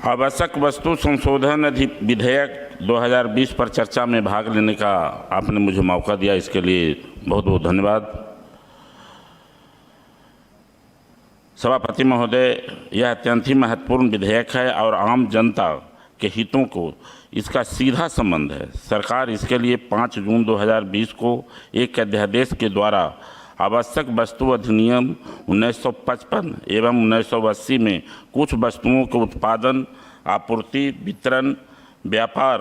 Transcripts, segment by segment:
आवश्यक वस्तु संशोधन विधेयक 2020 पर चर्चा में भाग लेने का आपने मुझे मौका दिया, इसके लिए बहुत बहुत धन्यवाद। सभापति महोदय, यह अत्यंत ही महत्वपूर्ण विधेयक है और आम जनता के हितों को इसका सीधा संबंध है। सरकार इसके लिए 5 जून 2020 को एक अध्यादेश के द्वारा आवश्यक वस्तु अधिनियम 1955 एवं 1980 में कुछ वस्तुओं के उत्पादन, आपूर्ति, वितरण, व्यापार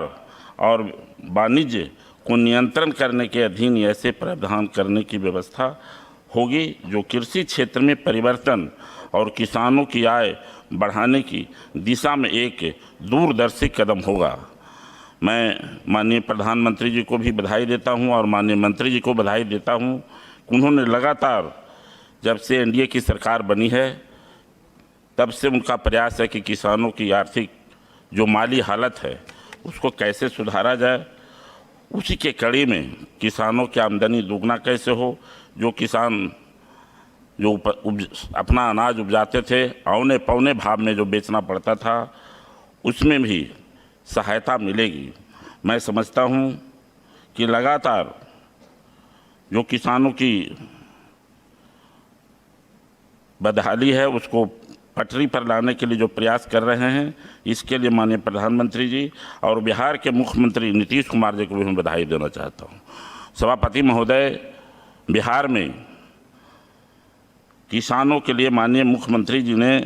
और वाणिज्य को नियंत्रण करने के अधीन ऐसे प्रावधान करने की व्यवस्था होगी जो कृषि क्षेत्र में परिवर्तन और किसानों की आय बढ़ाने की दिशा में एक दूरदर्शी कदम होगा। मैं माननीय प्रधानमंत्री जी को भी बधाई देता हूं और माननीय मंत्री जी को बधाई देता हूं। उन्होंने लगातार जब से एनडीए की सरकार बनी है तब से उनका प्रयास है कि किसानों की आर्थिक जो माली हालत है उसको कैसे सुधारा जाए। उसी के कड़ी में किसानों की आमदनी दोगुना कैसे हो, जो किसान जो अपना अनाज उपजाते थे औने पौने भाव में जो बेचना पड़ता था उसमें भी सहायता मिलेगी। मैं समझता हूं कि लगातार जो किसानों की बदहाली है उसको पटरी पर लाने के लिए जो प्रयास कर रहे हैं, इसके लिए माननीय प्रधानमंत्री जी और बिहार के मुख्यमंत्री नीतीश कुमार जी को भी मैं बधाई देना चाहता हूं। सभापति महोदय, बिहार में किसानों के लिए माननीय मुख्यमंत्री जी ने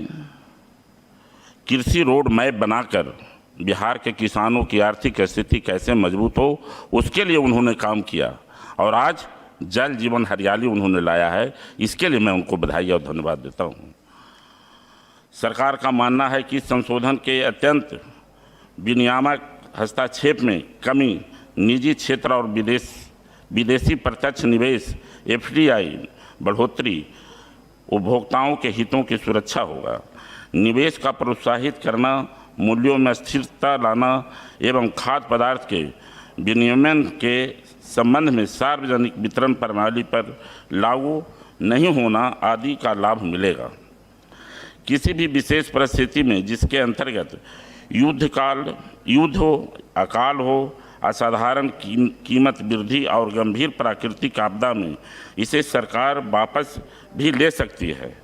कृषि रोड मैप बनाकर बिहार के किसानों की आर्थिक स्थिति कैसे मजबूत हो उसके लिए उन्होंने काम किया और आज जल जीवन हरियाली उन्होंने लाया है। इसके लिए मैं उनको बधाई और धन्यवाद देता हूं। सरकार का मानना है कि संशोधन के अत्यंत विनियामक हस्तक्षेप में कमी, निजी क्षेत्र और विदेशी प्रत्यक्ष निवेश FDI बढ़ोतरी, उपभोक्ताओं के हितों की सुरक्षा होगा। निवेश का प्रोत्साहित करना, मूल्यों में स्थिरता लाना एवं खाद्य पदार्थ के विनियमन के संबंध में सार्वजनिक वितरण प्रणाली पर लागू नहीं होना आदि का लाभ मिलेगा। किसी भी विशेष परिस्थिति में जिसके अंतर्गत युद्ध हो, अकाल हो, असाधारण कीमत वृद्धि और गंभीर प्राकृतिक आपदा में इसे सरकार वापस भी ले सकती है।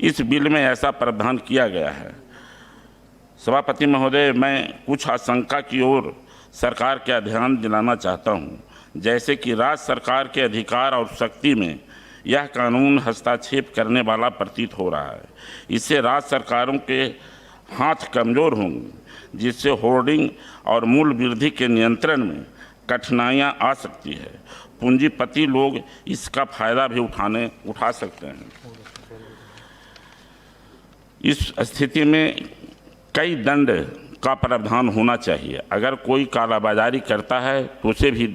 इस बिल में ऐसा प्रावधान किया गया है। सभापति महोदय, मैं कुछ आशंका की ओर सरकार का ध्यान दिलाना चाहता हूं, जैसे कि राज्य सरकार के अधिकार और शक्ति में यह कानून हस्तक्षेप करने वाला प्रतीत हो रहा है। इससे राज्य सरकारों के हाथ कमज़ोर होंगे, जिससे होर्डिंग और मूल्य वृद्धि के नियंत्रण में कठिनाइयां आ सकती है। पूंजीपति लोग इसका फायदा भी उठा सकते हैं। इस स्थिति में कई दंड का प्रावधान होना चाहिए। अगर कोई कालाबाजारी करता है तो उसे भी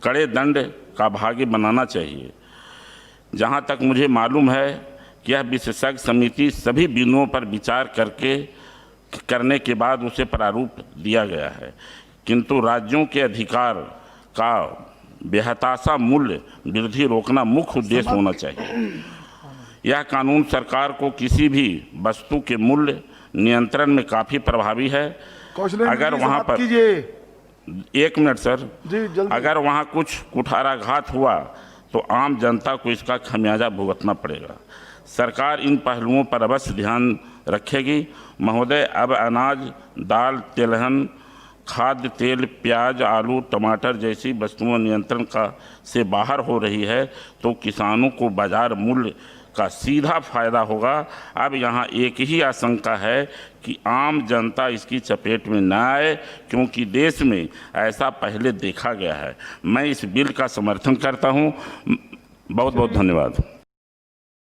कड़े दंड का भागी बनाना चाहिए। जहां तक मुझे मालूम है कि यह विशेषज्ञ समिति सभी बिंदुओं पर विचार करने के बाद उसे प्रारूप दिया गया है, किंतु राज्यों के अधिकार का बेहताशा मूल्य वृद्धि रोकना मुख्य उद्देश्य होना चाहिए। यह कानून सरकार को किसी भी वस्तु के मूल्य नियंत्रण में काफ़ी प्रभावी है। अगर वहाँ पर 1 मिनट सर, अगर वहाँ कुछ कुठाराघात हुआ तो आम जनता को इसका खमियाजा भुगतना पड़ेगा। सरकार इन पहलुओं पर अवश्य ध्यान रखेगी। महोदय, अब अनाज, दाल, तिलहन, खाद्य तेल, प्याज, आलू, टमाटर जैसी वस्तुओं नियंत्रण से बाहर हो रही है तो किसानों को बाजार मूल्य का सीधा फायदा होगा। अब यहाँ एक ही आशंका है कि आम जनता इसकी चपेट में न आए, क्योंकि देश में ऐसा पहले देखा गया है। मैं इस बिल का समर्थन करता हूँ। बहुत बहुत धन्यवाद।